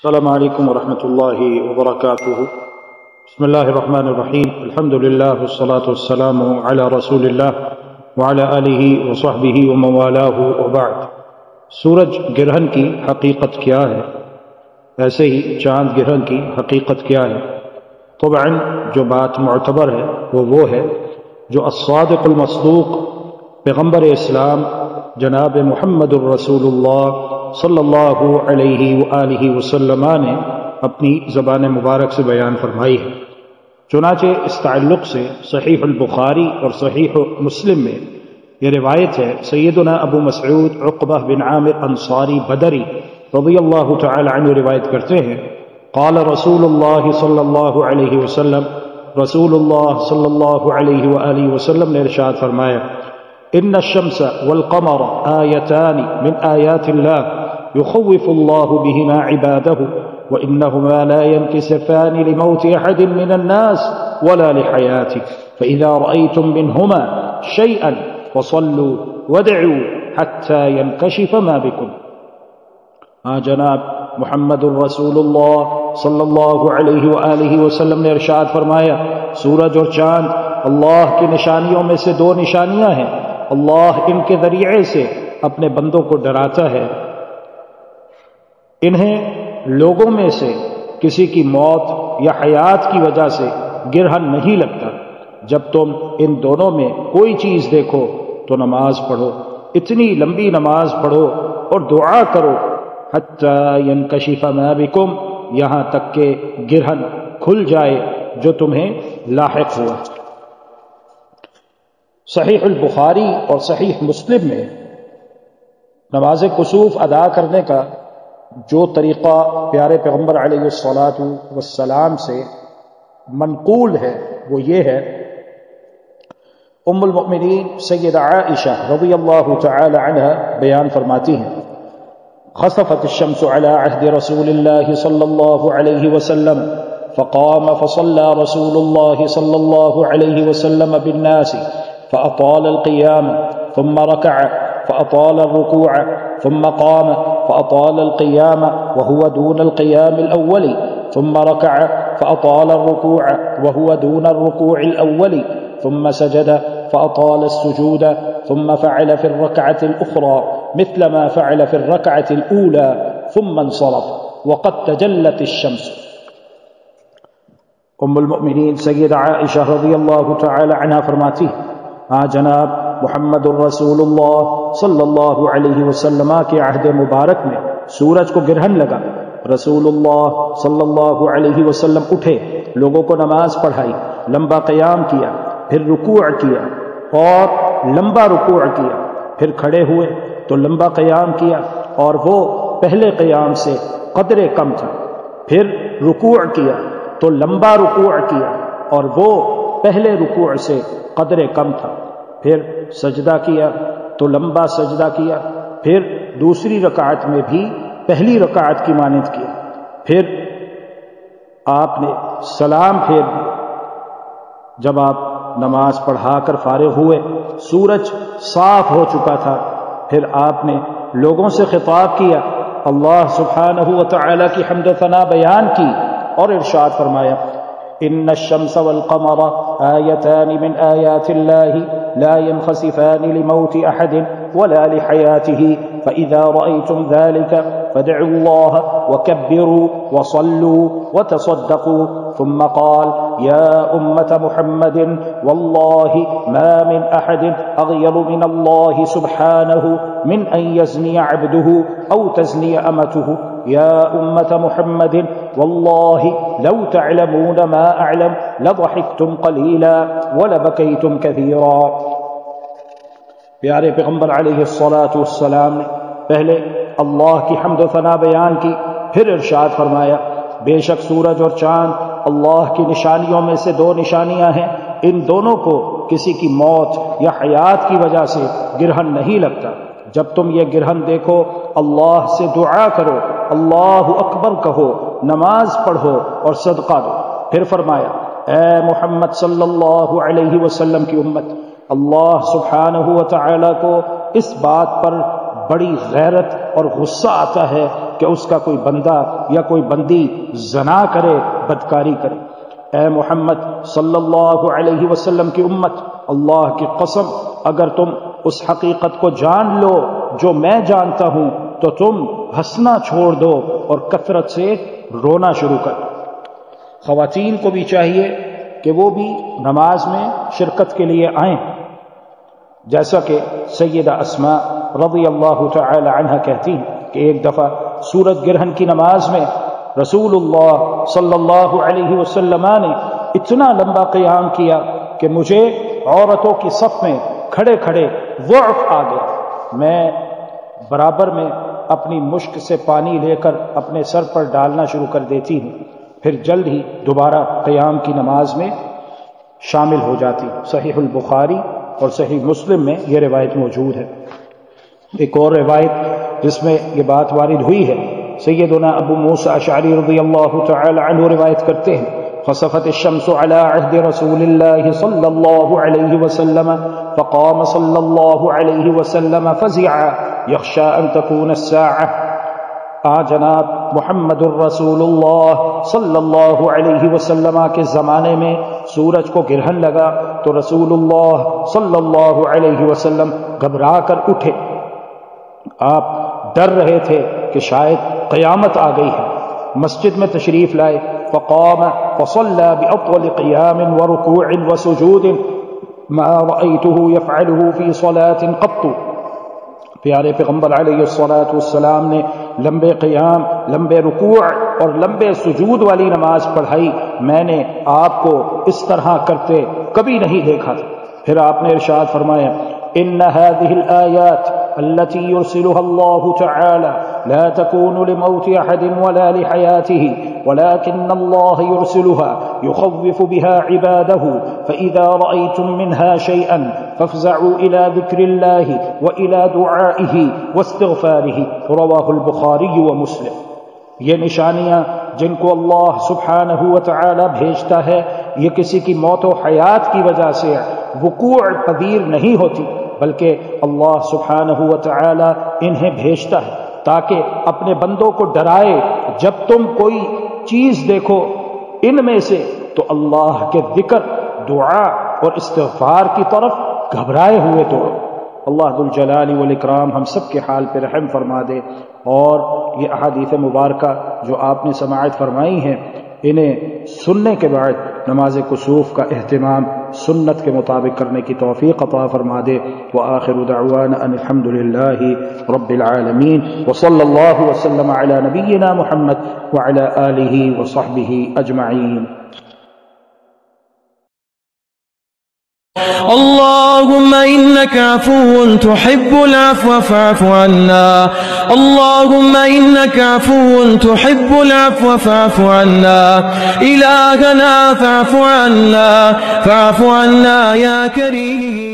السلام علیکم ورحمۃ اللہ وبرکاتہ۔ بسم اللہ الرحمن الرحیم، الحمد للہ والصلاة والسلام علی رسول اللہ وعلی آلہ وصحبہ ومن والاہ وبعد۔ سورج گرہن کی حقیقت کیا ہے؟ ایسے ہی چاند گرہن کی حقیقت کیا ہے؟ طبعاً جو بات معتبر ہے وہ ہے جو الصادق المصدوق پیغمبر اسلام جناب محمد الرسول اللہ صلی اللہ علیہ وآلہ وسلم نے اپنی زبان مبارک سے بیان فرمائی ہے۔ چنانچہ اس تعلق سے صحیح البخاری اور صحیح مسلم میں یہ روایت ہے، سیدنا ابو مسعود عقبہ بن عامر انصاری بدری رضی اللہ تعالی عنہ روایت کرتے ہیں، قال رسول اللہ صلی اللہ علیہ وسلم، رسول اللہ صلی اللہ علیہ وآلہ وسلم نے ارشاد فرمایا، ان الشمس والقمر آیتان من آیات اللہ يخوف الله بهما عباده وإنهما لا ينكسفان لموت أحد من الناس ولا لحياته فإذا رأيتم منهما شيئا فصلوا وادعوا حتى ينكشف ما بكم۔ جناب محمد الرسول اللہ صلی اللہ علیہ وآلہ وسلم نے ارشاد فرمایا، سورج اور چاند اللہ کی نشانیوں میں سے دو نشانیاں ہیں، اللہ ان کے ذریعے سے اپنے بندوں کو ڈراتا ہے، انہیں لوگوں میں سے کسی کی موت یا حیات کی وجہ سے گرہن نہیں لگتا۔ جب تم ان دونوں میں کوئی چیز دیکھو تو نماز پڑھو، اتنی لمبی نماز پڑھو اور دعا کرو، حتی ینکشف ما بکم، یہاں تک کہ گرہن کھل جائے جو تمہیں لاحق ہوا۔ صحیح البخاری اور صحیح مسلم میں نماز کسوف ادا کرنے کا جو طریقہ پیارے پیغمبر علیہ الصلاۃ والسلام سے منقول ہے وہ یہ ہے، ام المؤمنین سیدہ عائشہ رضی اللہ تعالی عنہ بیان فرماتی ہیں، خسفت الشمس على عهد رسول الله صلى الله عليه وسلم فقام فصلى رسول الله صلى الله عليه وسلم بالناس فأطال القيام ثم ركع فأطال الركوع ثم قام فأطال القيام وهو دون القيام الأول ثم ركع فأطال الركوع وهو دون الركوع الأول ثم سجد فأطال السجود ثم فعل في الركعة الأخرى مثل ما فعل في الركعة الأولى ثم انصرف وقد تجلت الشمس۔ ام المؤمنین سیدہ عائشہ رضی اللہ تعالی عنہ فرماتی، جناب محمد الرسول اللہ صلی اللہ علیہ وسلم کے عہد مبارک میں سورج کو گرہن لگا، رسول اللہ صلی اللہ علیہ وسلم اٹھے، لوگوں کو نماز پڑھائی، لمبا قیام کیا، پھر رکوع کیا اور لمبا رکوع کیا، پھر کھڑے ہوئے تو لمبا قیام کیا اور وہ پہلے قیام سے قدرے کم تھا، پھر رکوع کیا تو لمبا رکوع کیا اور وہ پہلے رکوع سے قدرے کم تھا، پھر سجدہ کیا تو لمبا سجدہ کیا، پھر دوسری رکعت میں بھی پہلی رکعت کی مانند کیا، پھر آپ نے سلام پھیر دیا۔ جب آپ نماز پڑھا کر فارغ ہوئے، سورج صاف ہو چکا تھا، پھر آپ نے لوگوں سے خطاب کیا، اللہ سبحانہ و تعالی کی حمد و ثنا بیان کی اور ارشاد فرمایا، ان الشمس والقمر آیتان من آیات اللہ لا ينخسفان لموت احد ولا لحیاته فإذا رأيتم ذلك فادعوا الله وكبروا وصلوا وتصدقوا ثم قال يا أمة محمد والله ما من أحد أغير من الله سبحانه من أن يزني عبده أو تزني أمته يا أمة محمد والله لو تعلمون ما أعلم لضحكتم قليلا ولبكيتم كثيرا۔ پیارے پیغمبر علیہ الصلاۃ والسلام نے پہلے اللہ کی حمد و ثنا بیان کی، پھر ارشاد فرمایا، بے شک سورج اور چاند اللہ کی نشانیوں میں سے دو نشانیاں ہیں، ان دونوں کو کسی کی موت یا حیات کی وجہ سے گرہن نہیں لگتا۔ جب تم یہ گرہن دیکھو اللہ سے دعا کرو، اللہ اکبر کہو، نماز پڑھو اور صدقہ دو۔ پھر فرمایا، اے محمد صلی اللہ علیہ وسلم کی امت، اللہ سبحانہ و تعالی کو اس بات پر بڑی غیرت اور غصہ آتا ہے کہ اس کا کوئی بندہ یا کوئی بندی زنا کرے، بدکاری کرے۔ اے محمد صلی اللہ علیہ وسلم کی امت، اللہ کی قسم اگر تم اس حقیقت کو جان لو جو میں جانتا ہوں تو تم ہنسنا چھوڑ دو اور کثرت سے رونا شروع کر دو۔ خواتین کو بھی چاہیے کہ وہ بھی نماز میں شرکت کے لیے آئیں، جیسا کہ سیدہ اسماء رضی اللہ تعالی عنہ کہتی ہیں کہ ایک دفعہ سورج گرہن کی نماز میں رسول اللہ صلی اللہ علیہ وسلم نے اتنا لمبا قیام کیا کہ مجھے عورتوں کی صف میں کھڑے کھڑے ضعف آ گیا۔ میں برابر میں اپنی مشک سے پانی لے کر اپنے سر پر ڈالنا شروع کر دیتی ہوں، پھر جلد ہی دوبارہ قیام کی نماز میں شامل ہو جاتی۔ صحیح البخاری اور صحیح مسلم میں یہ روایت موجود ہے۔ ایک اور روایت جس میں یہ بات وارد ہوئی ہے، سیدنا ابو موسیٰ اشعری رضی اللہ تعالی عنہ روایت کرتے ہیں، خسفت الشمس على عهد رسول الله صلى الله عليه وسلم فقام صلى الله عليه وسلم فزعا يخشى أن تكون الساعة۔ جناب محمد الرسول اللہ صلی اللہ علیہ وسلم کے زمانے میں سورج کو گرہن لگا تو رسول اللہ صلی اللہ علیہ وسلم گھبرا کر اٹھے۔ آپ ڈر رہے تھے کہ شاید قیامت آ گئی ہے۔ مسجد میں تشریف لائے، فقام فصلى بأطول قيام وركوع وسجود ما رأيته يفعله في صلاة قط۔ پیارے پیغمبر علیہ الصلاۃ والسلام نے لمبے قیام، لمبے رکوع اور لمبے سجود والی نماز پڑھائی، میں نے آپ کو اس طرح کرتے کبھی نہیں دیکھا تھا۔ پھر آپ نے ارشاد فرمایا، ان هذه الآيات التي يرسلها الله تعالى لا تكون لموت أحد ولا لحياته ولكن الله يرسلها يخوف بها عباده فإذا رأيتم منها شيئا فافزعوا إلى ذكر الله وإلى دعائه واستغفاره۔ رواه البخاری ومسلم۔ یہ نشانیاں جن کو اللہ سبحانہ و تعالی بھیجتا ہے یہ کسی کی موت و حیات کی وجہ سے وقوع پذیر نہیں ہوتی، بلکہ اللہ سبحانہ و تعالی انہیں بھیجتا ہے تاکہ اپنے بندوں کو ڈرائے۔ جب تم کوئی چیز دیکھو ان میں سے تو اللہ کے ذکر، دعا اور استغفار کی طرف گھبرائے ہوئے دوڑو۔ اللہ ذو الجلال والاکرام ہم سب کے حال پہ رحم فرما دے، اور یہ احادیث مبارکہ جو آپ نے سماعت فرمائی ہیں انہیں سننے کے بعد نماز کسوف کا اہتمام سنت کے مطابق کرنے کی توفیق عطا فرما دے۔ وآخر دعوانا ان الحمد للہ رب العالمین، وصلی اللہ وسلم علی نبینا محمد وعلی آلہ وصحبہ اجمعین۔ اللهم إنك عفو تحب العفو فاعف عنا، اللهم إنك عفو تحب العفو فاعف عنا، إلهنا فاعف عنا يا كريم۔